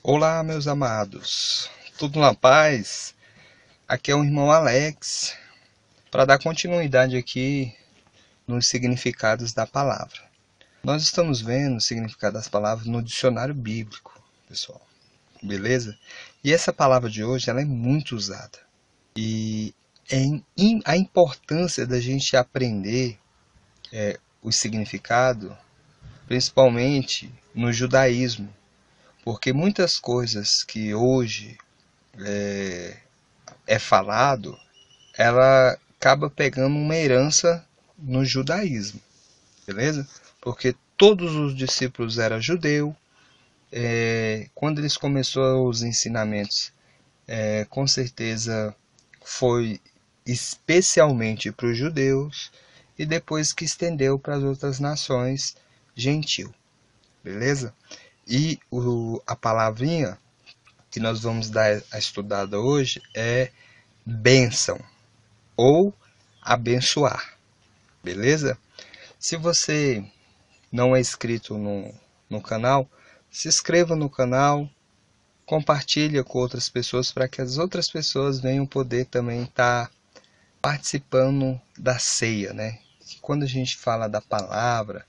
Olá, meus amados, tudo na paz? Aqui é o irmão Alex, para dar continuidade aqui nos significados da palavra. Nós estamos vendo o significado das palavras no dicionário bíblico, pessoal, beleza? E essa palavra de hoje ela é muito usada. E a importância da gente aprender o significado, principalmente no judaísmo, porque muitas coisas que hoje é falado, ela acaba pegando uma herança no judaísmo, beleza? Porque todos os discípulos eram judeus. Quando eles começaram os ensinamentos, com certeza foi especialmente para os judeus e depois que estendeu para as outras nações gentil, beleza? E a palavrinha que nós vamos dar a estudada hoje é bênção ou abençoar, beleza? Se você não é inscrito no canal, se inscreva no canal, compartilha com outras pessoas para que as outras pessoas venham poder também estar participando da ceia, né? Que quando a gente fala da palavra,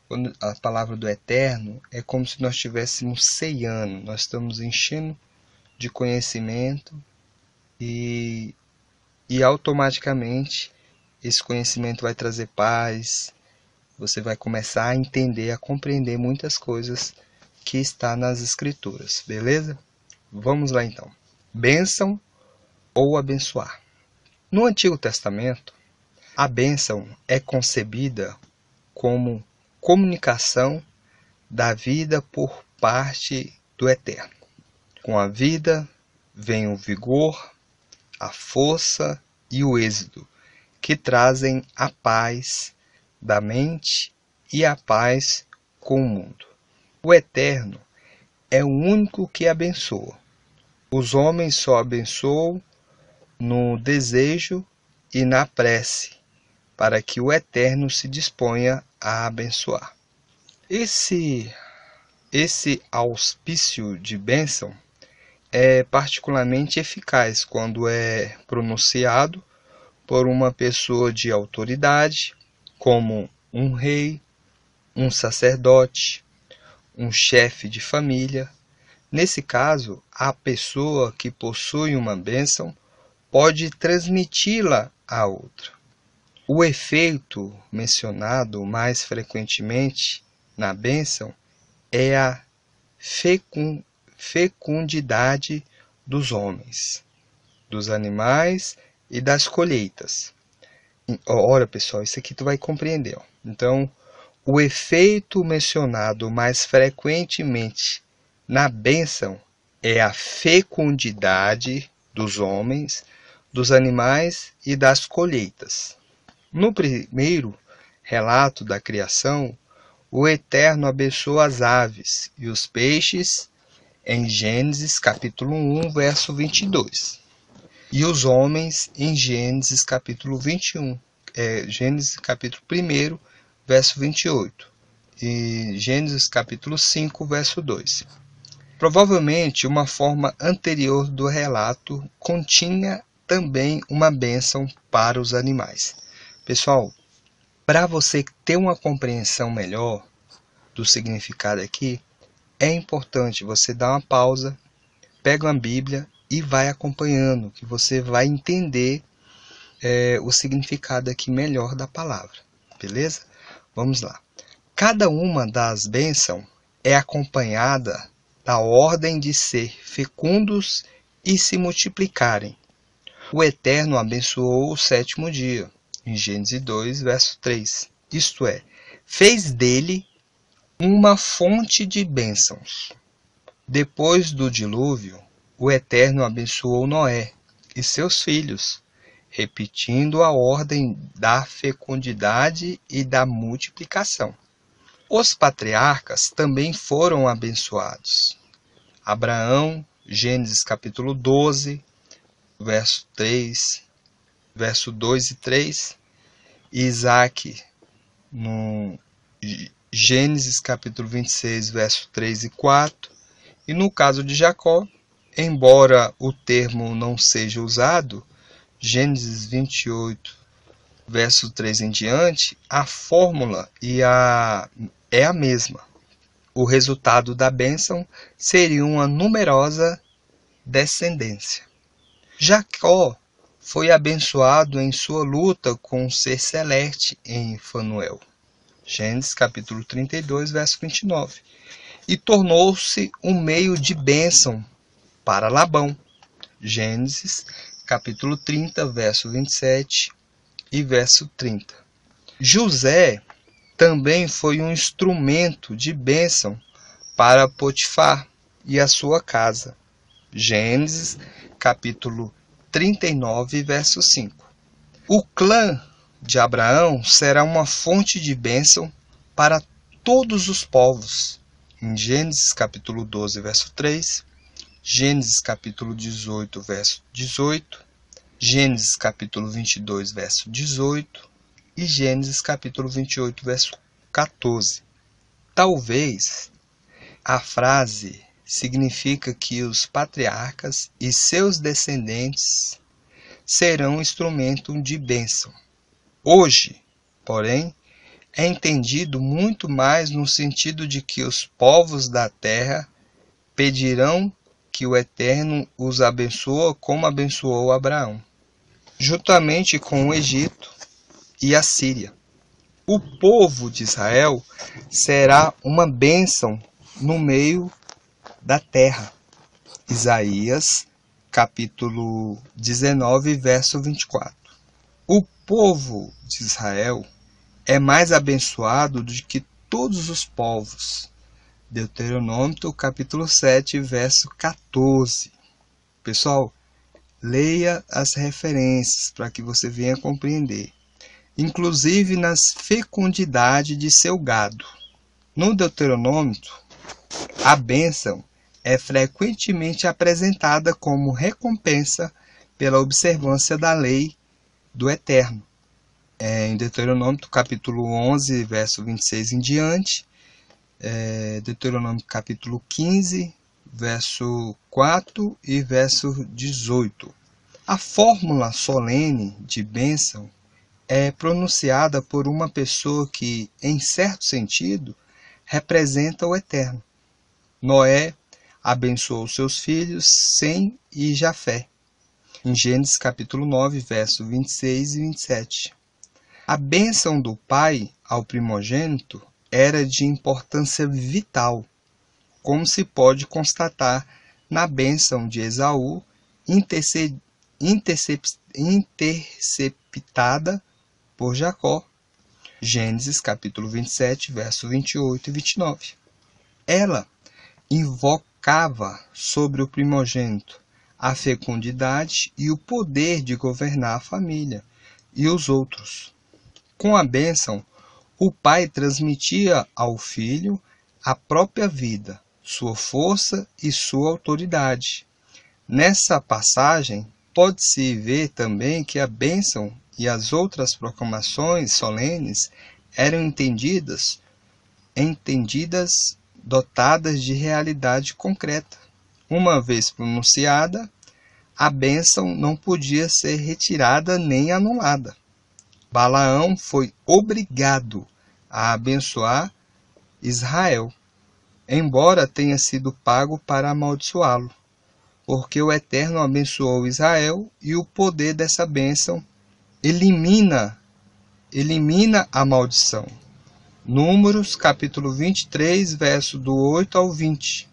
quando a palavra do Eterno, é como se nós estivéssemos ceiando, nós estamos enchendo de conhecimento e automaticamente esse conhecimento vai trazer paz, você vai começar a entender, a compreender muitas coisas que está nas escrituras, beleza? Vamos lá então. Bênção ou abençoar. No Antigo Testamento, a bênção é concebida como comunicação da vida por parte do Eterno. Com a vida vem o vigor, a força e o êxito, que trazem a paz da mente e a paz com o mundo. O Eterno é o único que abençoa. Os homens só abençoam no desejo e na prece, para que o Eterno se disponha a abençoar. Esse auspício de bênção é particularmente eficaz quando é pronunciado por uma pessoa de autoridade, como um rei, um sacerdote, um chefe de família. Nesse caso, a pessoa que possui uma bênção pode transmiti-la a outra. O efeito mencionado mais frequentemente na bênção é a fecundidade dos homens, dos animais e das colheitas. Ora, pessoal, isso aqui tu vai compreender. Ó. Então, o efeito mencionado mais frequentemente na bênção é a fecundidade dos homens, dos animais e das colheitas. No primeiro relato da criação, o Eterno abençoa as aves e os peixes em Gênesis capítulo 1, verso 22. E os homens em Gênesis capítulo 21. Gênesis capítulo 1, verso 28. E Gênesis capítulo 5, verso 2. Provavelmente uma forma anterior do relato continha também uma bênção para os animais. Pessoal, para você ter uma compreensão melhor do significado aqui, é importante você dar uma pausa, pega uma Bíblia e vai acompanhando, que você vai entender o significado aqui melhor da palavra, beleza? Vamos lá. Cada uma das bênçãos é acompanhada da ordem de ser fecundos e se multiplicarem. O Eterno abençoou o sétimo dia, em Gênesis 2, verso 3. Isto é, fez dele uma fonte de bênçãos. Depois do dilúvio, o Eterno abençoou Noé e seus filhos, repetindo a ordem da fecundidade e da multiplicação. Os patriarcas também foram abençoados. Abraão, Gênesis capítulo 12, verso 3, verso 2 e 3. E Isaac, no Gênesis capítulo 26, verso 3 e 4. E no caso de Jacó, embora o termo não seja usado, Gênesis 28, verso 3 em diante, a fórmula é a mesma. O resultado da bênção seria uma numerosa descendência. Jacó foi abençoado em sua luta com o ser celeste em Fanuel. Gênesis capítulo 32, verso 29. E tornou-se um meio de bênção para Labão. Gênesis capítulo 30, verso 27 e verso 30. José também foi um instrumento de bênção para Potifar e a sua casa. Gênesis capítulo 39, verso 5. O clã de Abraão será uma fonte de bênção para todos os povos. Em Gênesis capítulo 12, verso 3, Gênesis capítulo 18, verso 18, Gênesis capítulo 22, verso 18 e Gênesis capítulo 28, verso 14. Talvez a frase significa que os patriarcas e seus descendentes serão instrumento de bênção. Hoje, porém, é entendido muito mais no sentido de que os povos da terra pedirão que o Eterno os abençoe como abençoou Abraão, juntamente com o Egito e a Síria. O povo de Israel será uma bênção no meio da terra. Isaías, capítulo 19, verso 24. O povo de Israel é mais abençoado do que todos os povos. Deuteronômio, capítulo 7, verso 14. Pessoal, leia as referências para que você venha compreender. Inclusive nas fecundidades de seu gado. No Deuteronômio, a bênção é frequentemente apresentada como recompensa pela observância da lei do Eterno. Em Deuteronômio, capítulo 11, verso 26 em diante, Deuteronômio, capítulo 15, verso 4 e verso 18. A fórmula solene de bênção é pronunciada por uma pessoa que, em certo sentido, representa o Eterno. Noé abençoou seus filhos Sem e Jafé, em Gênesis capítulo 9, verso 26 e 27. A bênção do pai ao primogênito era de importância vital, como se pode constatar na bênção de Esaú, interceptada por Jacó. Gênesis capítulo 27, verso 28 e 29. Ela invocava sobre o primogênito a fecundidade e o poder de governar a família e os outros. Com a bênção, o pai transmitia ao filho a própria vida, sua força e sua autoridade. Nessa passagem, pode-se ver também que a bênção e as outras proclamações solenes eram entendidas, dotadas de realidade concreta. Uma vez pronunciada, a bênção não podia ser retirada nem anulada. Balaão foi obrigado a abençoar Israel, embora tenha sido pago para amaldiçoá-lo, porque o Eterno abençoou Israel e o poder dessa bênção elimina a maldição. Números, capítulo 23, verso do 8 ao 20.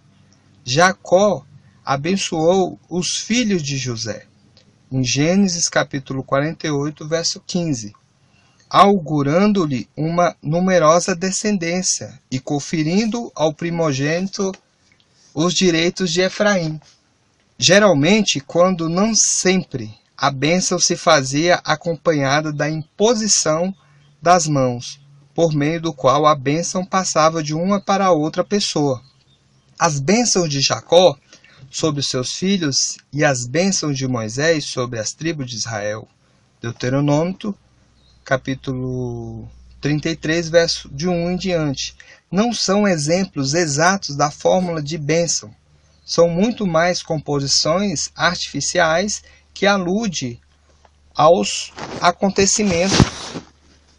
Jacó abençoou os filhos de José, em Gênesis, capítulo 48, verso 15, augurando-lhe uma numerosa descendência e conferindo ao primogênito os direitos de Efraim. Geralmente, quando não sempre, a bênção se fazia acompanhada da imposição das mãos, por meio do qual a bênção passava de uma para outra pessoa. As bênçãos de Jacó sobre os seus filhos e as bênçãos de Moisés sobre as tribos de Israel. Deuteronômio, capítulo 33, verso de 1 em diante. Não são exemplos exatos da fórmula de bênção, são muito mais composições artificiais que aludem aos acontecimentos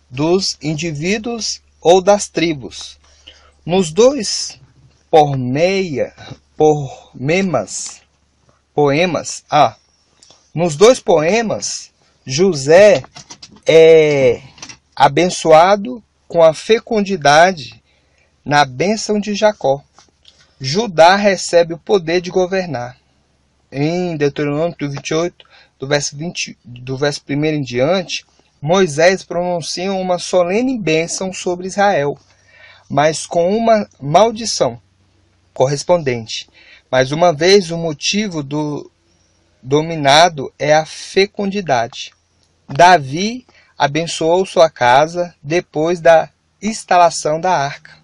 dos indivíduos ou das tribos. Nos dois nos dois poemas, José é abençoado com a fecundidade na bênção de Jacó. Judá recebe o poder de governar. Em Deuteronômio 28, do verso 1 em diante, Moisés pronuncia uma solene bênção sobre Israel, mas com uma maldição correspondente. Mais uma vez, o motivo do dominado é a fecundidade. Davi abençoou sua casa depois da instalação da arca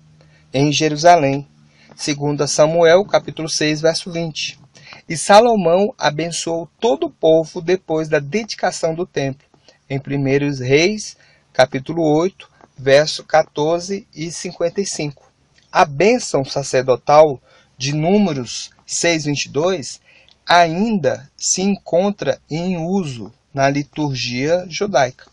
em Jerusalém, segundo Samuel, capítulo 6, verso 20. E Salomão abençoou todo o povo depois da dedicação do templo, em 1 Reis, capítulo 8, verso 14 e 55. A bênção sacerdotal de Números 6:22 ainda se encontra em uso na liturgia judaica.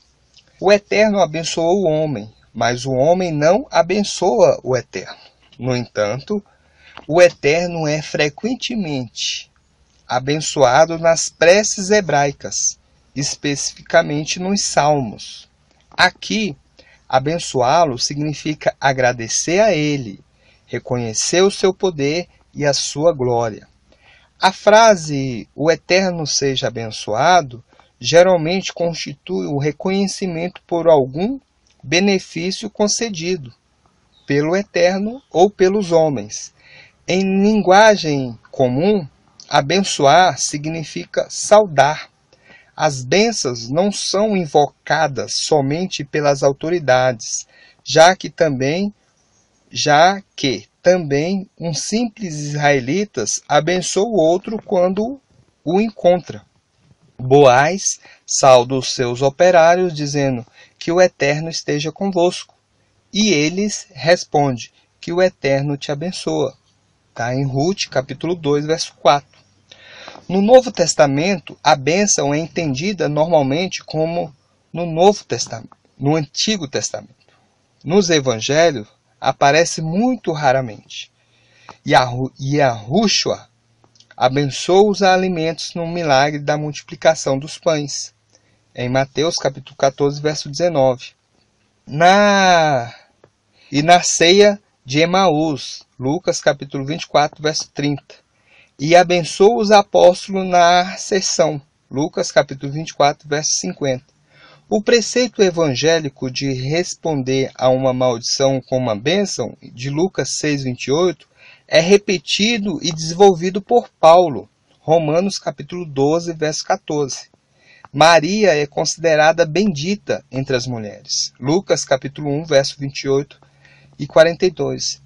O Eterno abençoou o homem, mas o homem não abençoa o Eterno. No entanto, o Eterno é frequentemente abençoado nas preces hebraicas, especificamente nos Salmos. Aqui, abençoá-lo significa agradecer a Ele, reconhecer o seu poder e a sua glória. A frase "o Eterno seja abençoado" geralmente constitui o reconhecimento por algum benefício concedido pelo Eterno ou pelos homens. Em linguagem comum, abençoar significa saudar. As bênçãos não são invocadas somente pelas autoridades, já que também um simples israelita abençoa o outro quando o encontra. Boaz sauda os seus operários dizendo que o Eterno esteja convosco. E eles respondem que o Eterno te abençoa. Está em Ruth, capítulo 2, verso 4. No Novo Testamento, a bênção é entendida normalmente como no Antigo Testamento. Nos Evangelhos, aparece muito raramente. Yahushua abençoa os alimentos no milagre da multiplicação dos pães, em Mateus capítulo 14, verso 19. Na ceia de Emaús, Lucas capítulo 24, verso 30. E abençoa os apóstolos na ascensão, Lucas capítulo 24, verso 50. O preceito evangélico de responder a uma maldição com uma bênção, de Lucas 6:28, é repetido e desenvolvido por Paulo, Romanos capítulo 12, verso 14. Maria é considerada bendita entre as mulheres, Lucas capítulo 1, verso 28 e 42.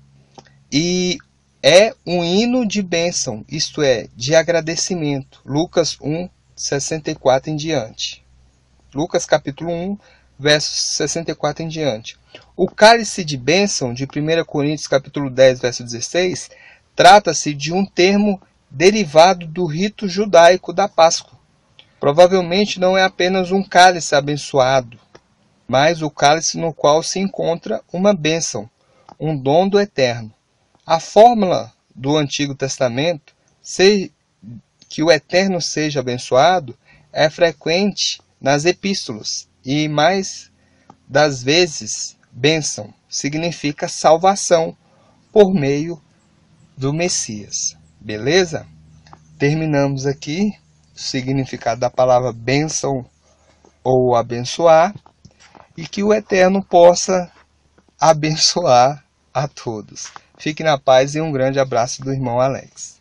E é um hino de bênção, isto é, de agradecimento, Lucas 1, 64 em diante. Lucas capítulo 1, versos 64 em diante. O cálice de bênção de 1 Coríntios capítulo 10, verso 16, trata-se de um termo derivado do rito judaico da Páscoa. Provavelmente não é apenas um cálice abençoado, mas o cálice no qual se encontra uma bênção, um dom do Eterno. A fórmula do Antigo Testamento, que o Eterno seja abençoado, é frequente nas epístolas, e mais das vezes, bênção significa salvação por meio do Messias. Beleza? Terminamos aqui o significado da palavra bênção ou abençoar, e que o Eterno possa abençoar a todos. Fique na paz e um grande abraço do irmão Alex.